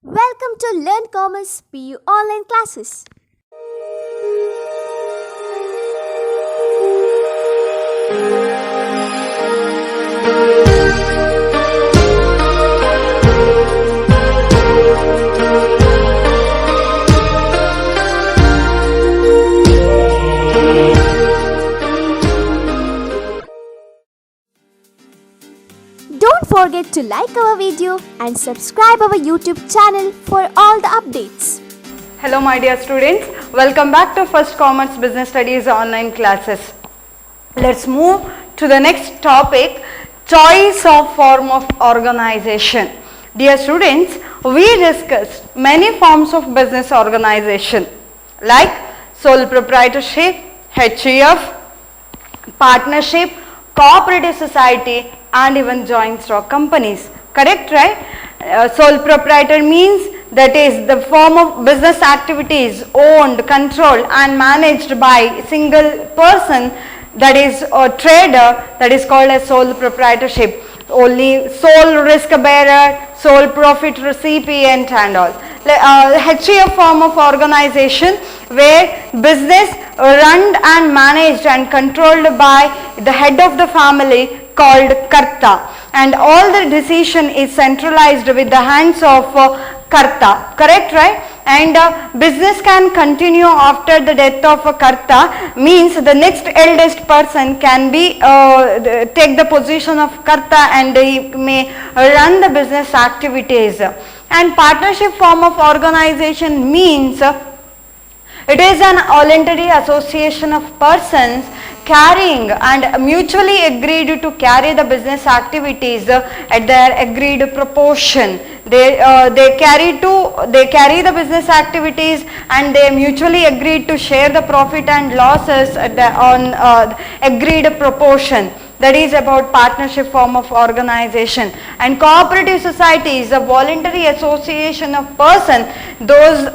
Welcome to Learn Commerce PU online classes. Don't forget to like our video and subscribe our YouTube channel for all the updates. Hello my dear students, welcome back to First Commerce Business Studies online classes. Let's move to the next topic, choice of form of organization. Dear students, we discussed many forms of business organization like sole proprietorship, HUF, partnership, cooperative society and even joint stock companies. Correct, right? Sole proprietor means that is the form of business activities owned, controlled and managed by a single person, that is a trader, that is called as sole proprietorship. Only sole risk bearer, sole profit recipient and all. HUF form of organization where business run and managed and controlled by the head of the family called Karta, and all the decision is centralized with the hands of Karta. Correct, right? And business can continue after the death of a Karta, means the next eldest person can be take the position of Karta and he may run the business activities. And partnership form of organization means it is an voluntary association of persons carrying and mutually agreed to carry the business activities at their agreed proportion. They carry the business activities and they mutually agreed to share the profit and losses on agreed proportion. That is about partnership form of organization. And cooperative society is a voluntary association of person, those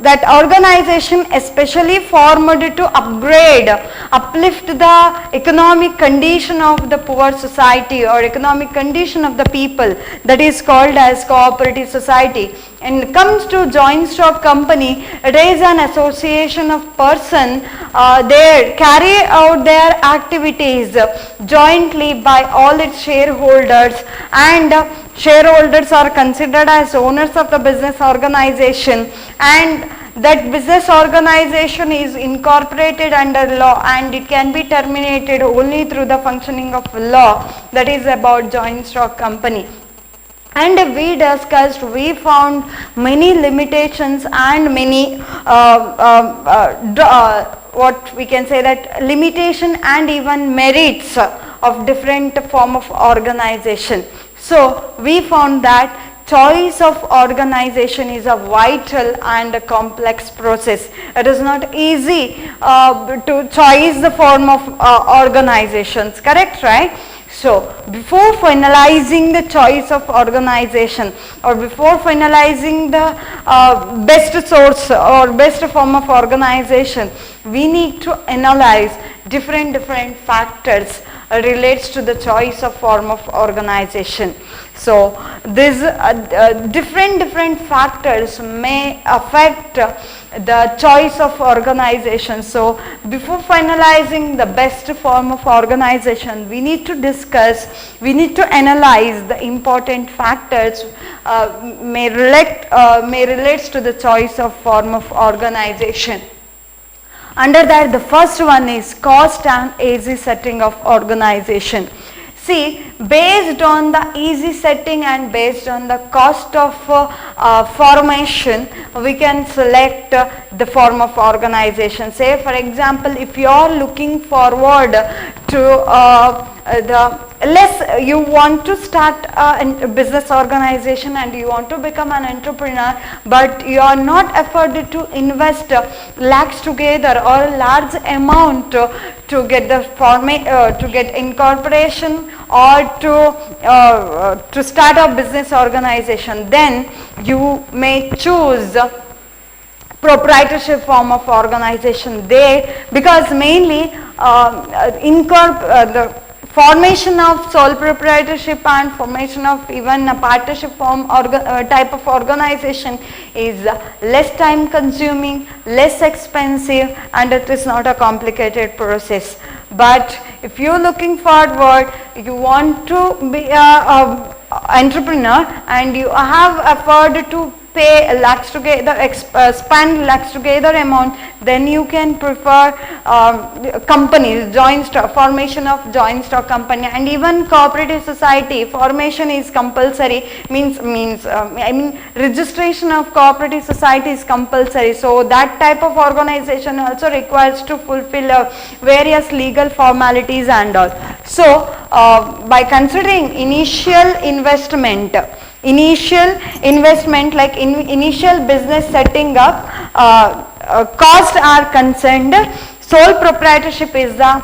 that organization especially formed to uplift the economic condition of the poor society or economic condition of the people, that is called as cooperative society. And comes to joint stock company, it is an association of person, they carry out their activities jointly by all its shareholders, and shareholders are considered as owners of the business organization, and that business organization is incorporated under law and it can be terminated only through the functioning of law. That is about joint stock company. And we discussed, we found many limitations and many what we can say that limitation and even merits of different form of organization. So we found that choice of organization is a vital and a complex process. It is not easy to choose the form of organizations, correct, right? So before finalizing the choice of organization or before finalizing the best source or best form of organization, we need to analyze different factors relates to the choice of form of organization. So these different factors may affect the choice of organization. So before finalizing the best form of organization, we need to discuss, we need to analyze the important factors may relates to the choice of form of organization. Under that, the first one is cost and easy setting of organization. See, based on the easy setting and based on the cost of formation, we can select the form of organization. Say for example, if you are looking forward to you want to start a business organization and you want to become an entrepreneur, but you are not afforded to invest lakhs together or a large amount to get the to get incorporation or to start a business organization, then you may choose proprietorship form of organization there, because mainly the Formation of sole proprietorship and formation of even a partnership form type of organization is less time consuming, less expensive, and it is not a complicated process. But if you are looking forward, you want to be a entrepreneur and you have afforded to pay lakhs together, spend lakhs together amount, then you can prefer companies, joint stock, formation of joint stock company, and even cooperative society formation is compulsory, means registration of cooperative society is compulsory. So that type of organization also requires to fulfill various legal formalities and all. So by considering initial investment like initial business setting up, costs are concerned, sole proprietorship is the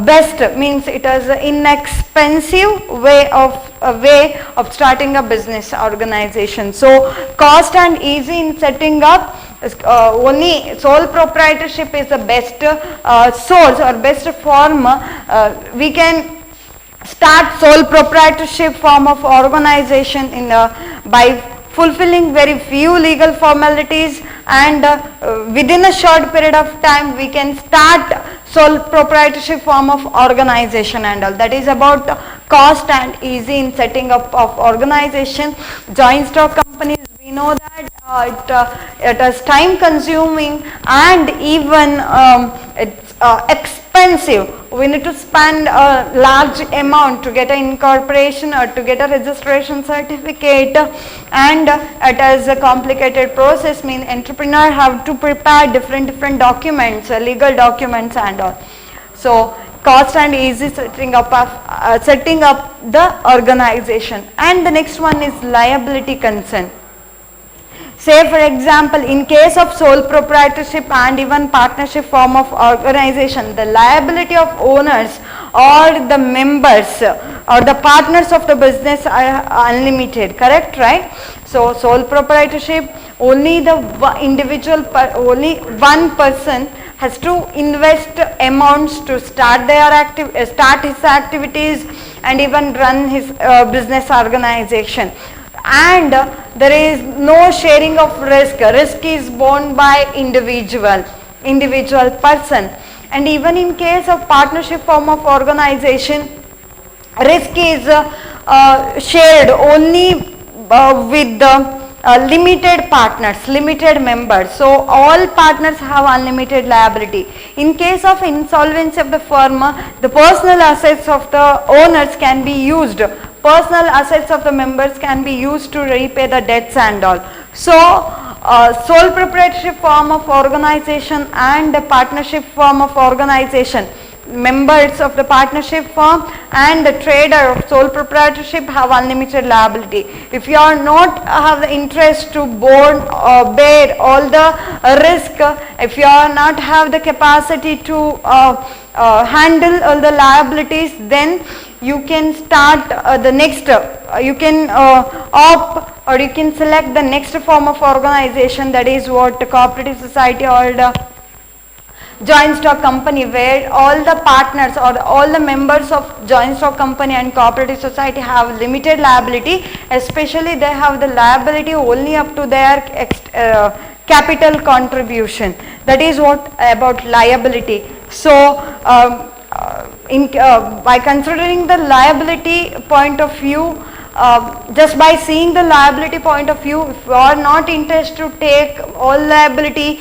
best, means it is an inexpensive way of starting a business organization. So cost and easy in setting up, only sole proprietorship is the best source or best form. We can start sole proprietorship form of organization by fulfilling very few legal formalities, and within a short period of time we can start sole proprietorship form of organization and all. That is about cost and easy in setting up of organization. Joint stock companies, we know that it is time consuming and even it's expensive. We need to spend a large amount to get an incorporation or to get a registration certificate, and it is a complicated process, means entrepreneur have to prepare different documents, legal documents and all. So cost and easy setting up the organization. And the next one is liability concern. Say for example, in case of sole proprietorship and even partnership form of organization, the liability of owners or the members or the partners of the business are unlimited, correct, right? So sole proprietorship, only the individual, only one person has to invest amounts to start start his activities and even run his business organization. And there is no sharing of risk. Risk is borne by individual person. And even in case of partnership form of organization, risk is shared only with the limited partners, limited members. So all partners have unlimited liability. In case of insolvency of the firm, the personal assets of the owners can be used. Personal assets of the members can be used to repay the debts and all. So sole proprietorship form of organization and the partnership form of organization, members of the partnership firm and the trader of sole proprietorship have unlimited liability. If you are not have the interest to bear all the risk, if you are not have the capacity to handle all the liabilities, then you can start the next, you can opt or you can select the next form of organization, that is what cooperative society or the joint stock company, where all the partners or all the members of joint stock company and cooperative society have limited liability, especially they have the liability only up to their capital contribution. That is what about liability. So by considering the liability point of view, just by seeing the liability point of view, if you are not interested to take all liability,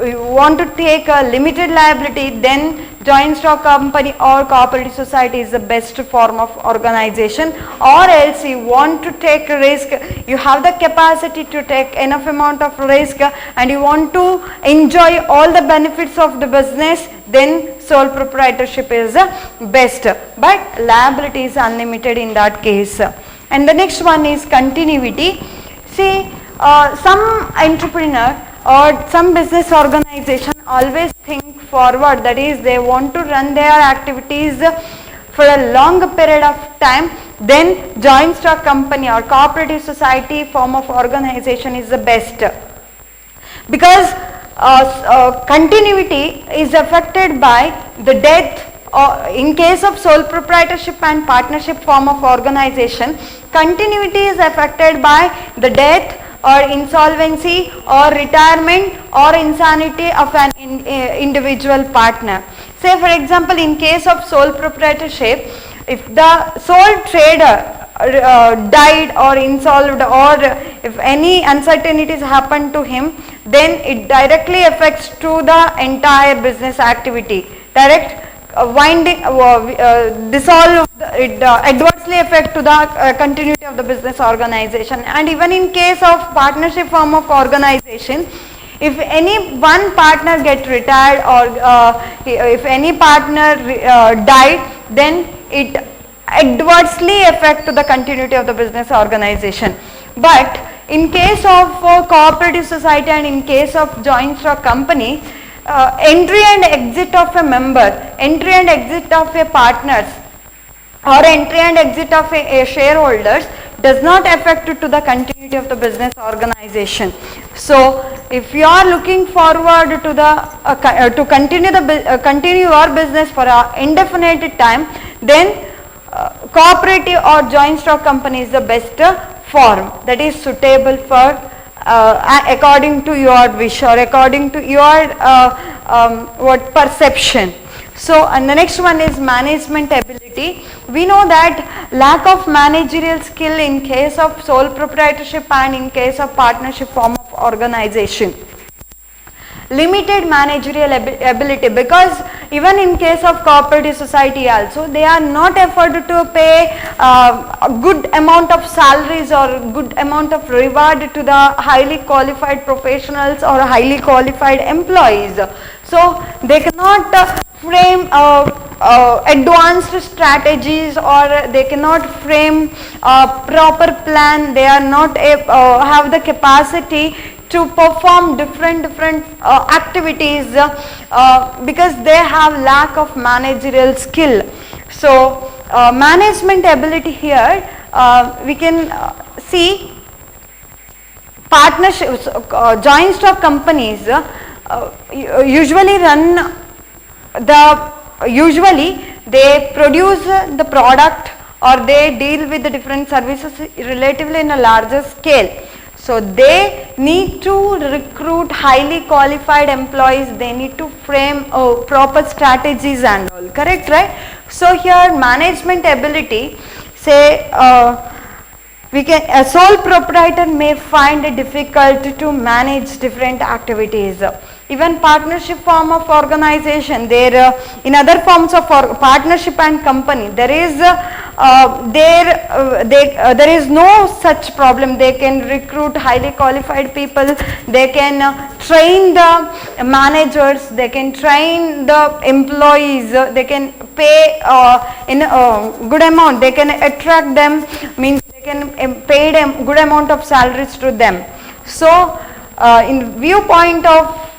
you want to take a limited liability, then joint stock company or cooperative society is the best form of organization. Or else you want to take risk, you have the capacity to take enough amount of risk and you want to enjoy all the benefits of the business, then sole proprietorship is the best, but liability is unlimited in that case. And the next one is continuity. See, some entrepreneur or some business organization always think forward, that is they want to run their activities for a longer period of time, then joint stock company or cooperative society form of organization is the best, because continuity is affected by the death in case of sole proprietorship and partnership form of organization, continuity is affected by the death or insolvency or retirement or insanity of an individual partner. Say for example, in case of sole proprietorship, if the sole trader died or insolved, or if any uncertainties happen to him, then it directly affects to the entire business activity. Direct dissolve, it adversely affect to the continuity of the business organization. And even in case of partnership form of organization, if any one partner get retired or if any partner died, then it adversely affect to the continuity of the business organization. But in case of cooperative society and in case of joint stock company, entry and exit of a member, entry and exit of a partners, or entry and exit of a shareholders does not affect to the continuity of the business organization. So if you are looking forward to the to continue your business for an indefinite time, then cooperative or joint stock company is the best form that is suitable for according to your wish or according to your perception. So, and the next one is management ability. We know that lack of managerial skill in case of sole proprietorship and in case of partnership form of organization. Limited managerial ability, because even in case of cooperative society also, they are not afforded to pay a good amount of salaries or good amount of reward to the highly qualified professionals or highly qualified employees. So they cannot frame advanced strategies, or they cannot frame a proper plan. They are not have the capacity to perform different activities because they have lack of managerial skill. So management ability here, we can see partnerships, joint stock companies usually run usually they produce the product or they deal with the different services relatively in a larger scale. So they need to recruit highly qualified employees, they need to frame proper strategies and all, correct, right? So here management ability, say a sole proprietor may find it difficult to manage different activities. Even partnership form of organization, there in other forms of partnership and company, there is no such problem. They can recruit highly qualified people, they can train the managers, they can train the employees, they can pay in a good amount, they can attract them, means they can pay them good amount of salaries to them. So in viewpoint of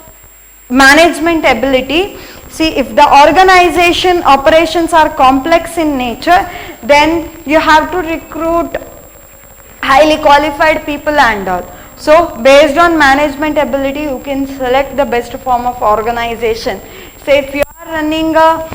management ability, see, if the organization operations are complex in nature, then you have to recruit highly qualified people and all. So based on management ability, you can select the best form of organization. Say if you are running a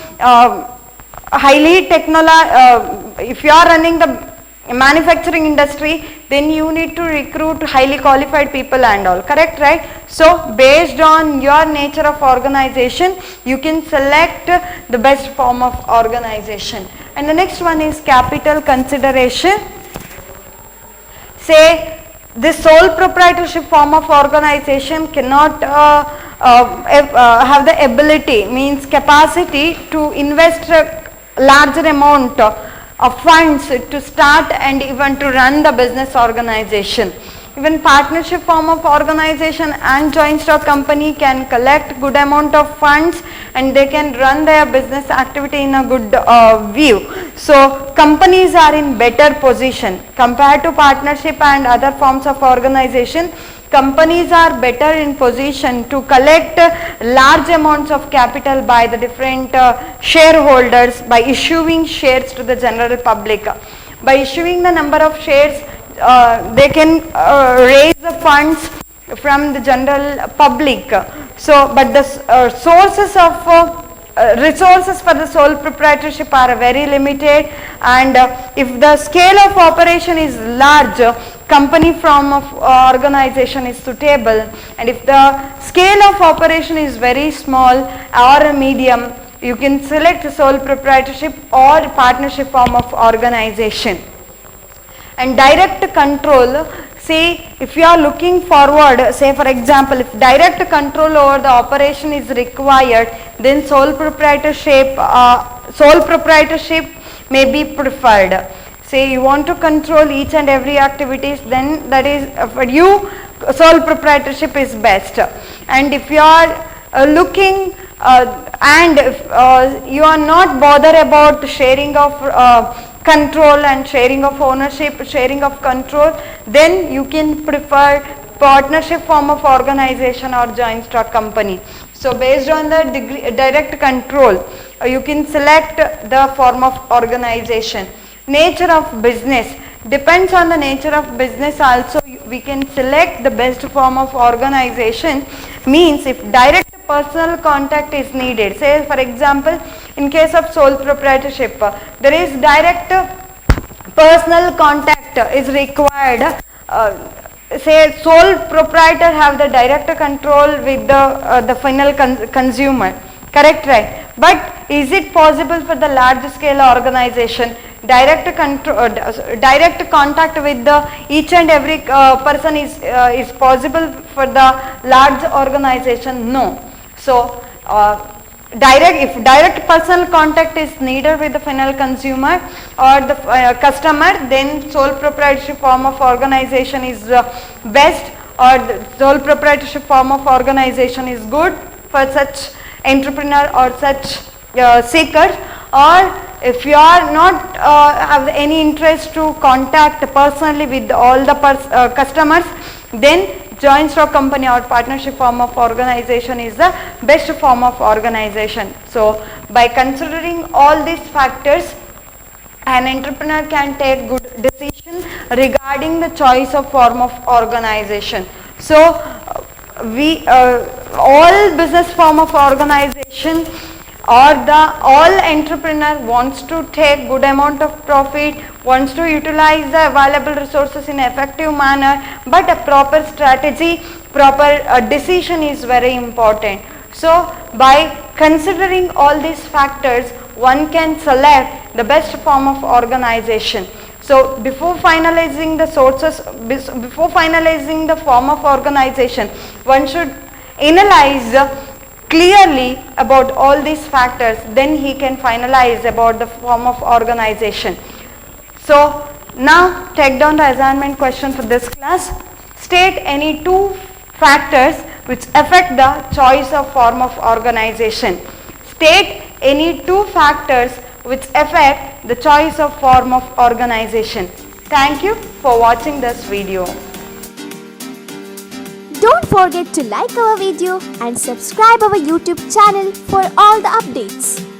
if you are running the manufacturing industry, then you need to recruit highly qualified people and all, correct, right? So based on your nature of organization, you can select the best form of organization. And the next one is capital consideration. Say this sole proprietorship form of organization cannot have the ability, means capacity to invest a larger amount of funds to start and even to run the business organization. Even partnership form of organization and joint stock company can collect good amount of funds and they can run their business activity in a good view. So companies are in better position compared to partnership and other forms of organization. Companies are better in position to collect large amounts of capital by the different shareholders by issuing shares to the general public. By issuing the number of shares, they can raise the funds from the general public. So, but the sources of resources for the sole proprietorship are very limited, and if the scale of operation is large, company form of organization is suitable, and if the scale of operation is very small or medium, you can select sole proprietorship or partnership form of organization. And direct control, see, if you are looking forward, say for example, if direct control over the operation is required, then sole proprietorship may be preferred. Say you want to control each and every activities, then that is for you sole proprietorship is best. And if you are looking and if you are not bothered about sharing of control and sharing of ownership, sharing of control, then you can prefer partnership form of organization or joint stock company. So based on the direct control, you can select the form of organization. Nature of business, depends on the nature of business also we can select the best form of organization. Means if direct personal contact is needed, say for example in case of sole proprietorship, there is direct personal contact is required. Say sole proprietor have the direct control with the final consumer, correct, right? But is it possible for the large scale organization? Direct contact with the each and every person is possible for the large organization? No. So if direct personal contact is needed with the final consumer or the customer, then sole proprietorship form of organization is best, or the sole proprietorship form of organization is good for such entrepreneur or such seekers. Or if you are not have any interest to contact personally with all the customers, then joint stock company or partnership form of organization is the best form of organization. So by considering all these factors, an entrepreneur can take good decision regarding the choice of form of organization. So all business form of organization, or all entrepreneur wants to take good amount of profit, wants to utilize the available resources in effective manner, but a proper strategy, proper decision is very important. So by considering all these factors, one can select the best form of organization. So before finalizing the sources, before finalizing the form of organization, one should analyze clearly about all these factors, then he can finalize about the form of organization. So now take down the assignment question for this class. State any two factors which affect the choice of form of organization. State any two factors which affect the choice of form of organization. Thank you for watching this video. Don't forget to like our video and subscribe our YouTube channel for all the updates.